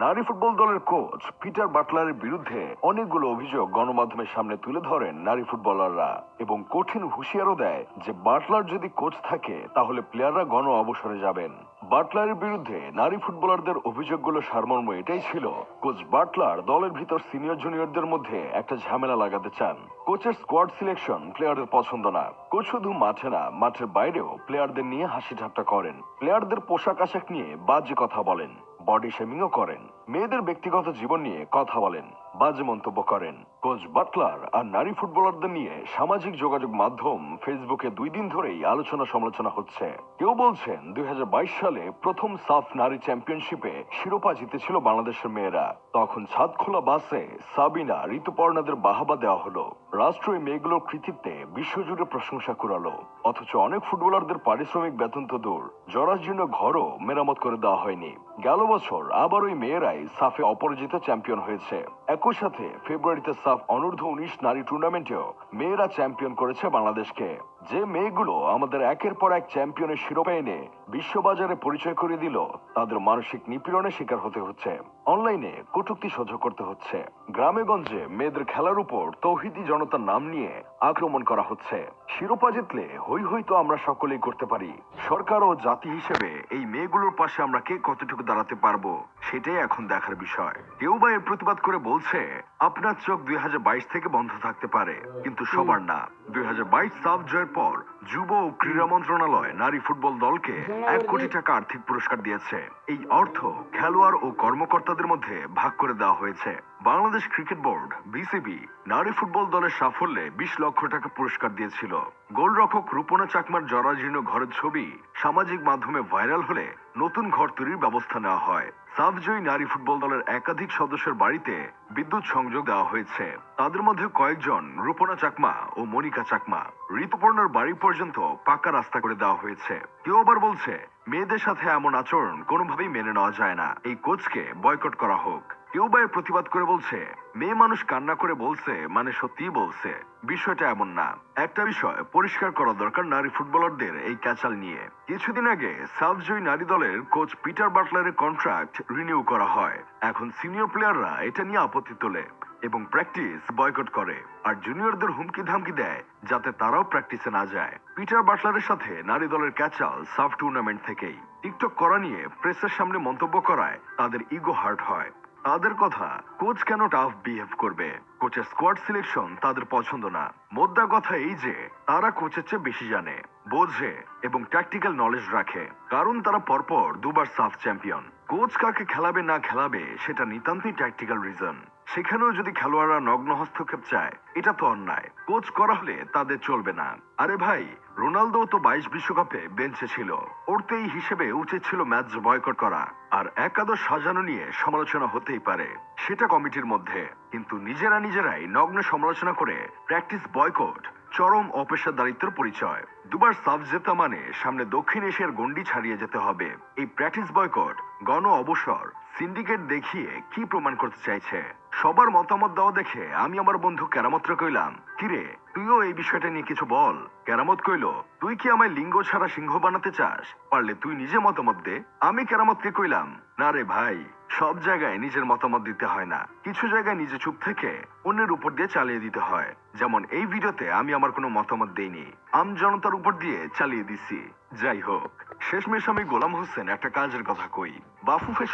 নারী ফুটবল দলের coach Peter বাটলারের বিরুদ্ধে অনেকগুলো অভিযোগ গণমাধ্যমের সামনে তুলে ধরেন নারী ফুটবলাররা এবং কঠিন হুঁশিয়ারও দেয় যে বাটলার যদি কোচ থাকে তাহলে প্লেয়াররা গণ অবসরে যাবেন। বাটলারের বিরুদ্ধে নারী ফুটবলারদের অভিযোগগুলো সারমর্ম এটাই ছিল, কোচ বাটলার দলের ভিতর সিনিয়র জুনিয়রদের মধ্যে একটা ঝামেলা লাগাতে চান। কোচের স্কোয়াড সিলেকশন প্লেয়ারদের পছন্দ না। কোচ শুধু মাঠে না, মাঠের বাইরেও প্লেয়ারদের নিয়ে হাসি ঠাট্টা করেন, প্লেয়ারদের পোশাক আশাক নিয়ে বাজে কথা বলেন, বডি শেমিংও করেন, মেয়েদের ব্যক্তিগত জীবন নিয়ে কথা বলেন, বাজে মন্তব্য করেন। কোচ বাটলার আর নারী ফুটবলারদের নিয়ে সামাজিক যোগাযোগ মাধ্যম ফেসবুকে 2 দিন ধরেই আলোচনা সমালোচনা হচ্ছে। কেউ বলছেন 2022 সালে প্রথম সাফ নারী চ্যাম্পিয়নশিপে শিরোপা জিতেছিল বাংলাদেশের মেয়েরা, তখন ছাদ খোলা বাসে সাবিনা, ঋতুপর্ণাদের বাহাবা দেওয়া হলো, রাষ্ট্র এই মেয়েগুলোর কৃতিত্বে বিশ্বজুড়ে প্রশংসা কুড়ালো। অথচ অনেক ফুটবলারদের পারিশ্রমিক বেতন তো দূর, জরাজীর্ণ ঘরও মেরামত করে দেওয়া হয়নি। গেল বছর আবার ওই মেয়েরাই সাফে অপরাজিত চ্যাম্পিয়ন হয়েছে। একই সাথে ফেব্রুয়ারিতে সাফ অনূর্ধ্ব 19 নারী টুর্নামেন্টেও মেয়েরা চ্যাম্পিয়ন করেছে বাংলাদেশকে। যে মেয়েগুলো আমাদের একের পর এক চ্যাম্পিয়নের শিরোপা এনে বিশ্ববাজারে পরিচয় করে দিল, তাদের মানসিক নিপীড়নের শিকার হতে হচ্ছে, অনলাইনে কটূক্তি সহ্য করতে হচ্ছে। গ্রামে গঞ্জে মেয়েদের খেলার উপর তৌহিদি জনতার নাম নিয়ে আক্রমণ করা হচ্ছে। শিরোপা জিতলে হই হই তো আমরা সকলেই করতে পারি। সরকার ও জাতি হিসেবে এই মেয়েগুলোর পাশে আমরা কে কতটুকু দাঁড়াতে পারবো সেটাই এখন দেখার বিষয়। কেউ বা এর প্রতিবাদ করে বলছে আপনার চোখ 2022 থেকে বন্ধ থাকতে পারে, কিন্তু সবার না। 2022 সাফ জয়ের পর যুব ও ক্রীড়া মন্ত্রণালয় নারী ফুটবল দলকে 1 কোটি টাকা আর্থিক পুরস্কার দিয়েছে। এই অর্থ খেলোয়াড় ও কর্মকর্তাদের মধ্যে ভাগ করে দেওয়া হয়েছে। বাংলাদেশ ক্রিকেট বোর্ড বিসিবি নারী ফুটবল দলের সাফল্যে 20 লক্ষ টাকা পুরস্কার দিয়েছিল। গোলরক্ষক রূপনা চাকমার জরাজীর্ণ ঘরের ছবি সামাজিক মাধ্যমে ভাইরাল হলে নতুন ঘর তৈরির ব্যবস্থা নেওয়া হয়। সাফজয়ী নারী ফুটবল দলের একাধিক সদস্যের বাড়িতে বিদ্যুৎ সংযোগ দেওয়া হয়েছে। তাদের মধ্যে কয়েকজন রূপনা চাকমা ও মনিকা চাকমা। ঋতুপর্ণার বাড়ি পর্যন্ত পাকা রাস্তা করে দেওয়া হয়েছে। কেউ আবার বলছে মেয়েদের সাথে এমন আচরণ কোনোভাবেই মেনে নেওয়া যায় না, এই কোচকে বয়কট করা হোক। কেউ বা এর প্রতিবাদ করে বলছে মেয়ে মানুষ কান্না করে বলছে মানে সত্যিই বলছে। বিষয়টা এমন না। একটা বিষয় পরিষ্কার করা দরকার নারী ফুটবলারদের এই ক্যাচাল নিয়ে। কিছুদিন আগে সাফজয়ী নারী দলের কোচ পিটার বাটলারের কন্ট্রাক্ট রিনিউ করা হয়। এখন সিনিয়র প্লেয়াররা এটা নিয়ে আপত্তি তোলে এবং প্র্যাকটিস বয়কট করে, আর জুনিয়রদের হুমকি ধামকি দেয় যাতে তারাও প্র্যাকটিসে না যায়। পিটার বাটলারের সাথে নারী দলের ক্যাচাল সাফ টুর্নামেন্ট থেকেই। টিকটক করা নিয়ে প্রেসের সামনে মন্তব্য করায় তাদের ইগো হার্ট হয়। তাদের কথা, কোচ কেন টাফ বিহেভ করবে, কোচের স্কোয়াড সিলেকশন তাদের পছন্দ না। মোদ্দা কথা এই যে তারা কোচের চেয়ে বেশি জানে, বোঝে এবং ট্যাকটিক্যাল নলেজ রাখে, কারণ তারা পরপর 2 বার সাফ চ্যাম্পিয়ন। কোচ কাকে খেলাবে না খেলাবে সেটা নিতান্তই ট্যাকটিক্যাল রিজন। সেখানেও যদি খেলোয়াড়রা নগ্ন হস্তক্ষেপ চায়, এটা তো অন্যায়। কোচ করা হলে তাদের চলবে না। আরে ভাই, রোনালদো তো 22 বিশ্বকাপে বেঞ্চে ছিল, ওর তো এই হিসেবে উচিত ছিল ম্যাচ বয়কট করা। আর একাদশ সাজানো নিয়ে সমালোচনা হতেই পারে, সেটা কমিটির মধ্যে, কিন্তু নিজেরাই নগ্ন সমালোচনা করে প্র্যাকটিস বয়কট চরম অপেশাদারিত্বের পরিচয়। 2 বার সাফ জেতা মানে সামনে দক্ষিণ এশিয়ার গন্ডি ছাড়িয়ে যেতে হবে। এই প্র্যাকটিস বয়কট গণ অবসর সিন্ডিকেট দেখিয়ে কি প্রমাণ করতে চাইছে? সবার মতামত দেওয়া দেখে আমি আমার বন্ধু কেরামতরে কইলাম, কিরে তুইও এই বিষয়টা নিয়ে কিছু বল। কেরামত কইল, তুই কি আমায় লিঙ্গ ছাড়া সিংহ বানাতে চাস? পারলে তুই নিজে মতামত দে। আমি কেরামতকে কইলাম, না রে ভাই, সব জায়গায় নিজের মতামত দিতে হয় না, কিছু জায়গায় নিজে চুপ থেকে অন্যের উপর দিয়ে চালিয়ে দিতে হয়। যেমন এই ভিডিওতে আমি আমার কোনো মতামত দেইনি, আম জনতার উপর দিয়ে চালিয়ে দিছি। যাই হোক, শেষমেশ আমি গোলাম হোসেন একটা কাজের কথা কই। বাফুফে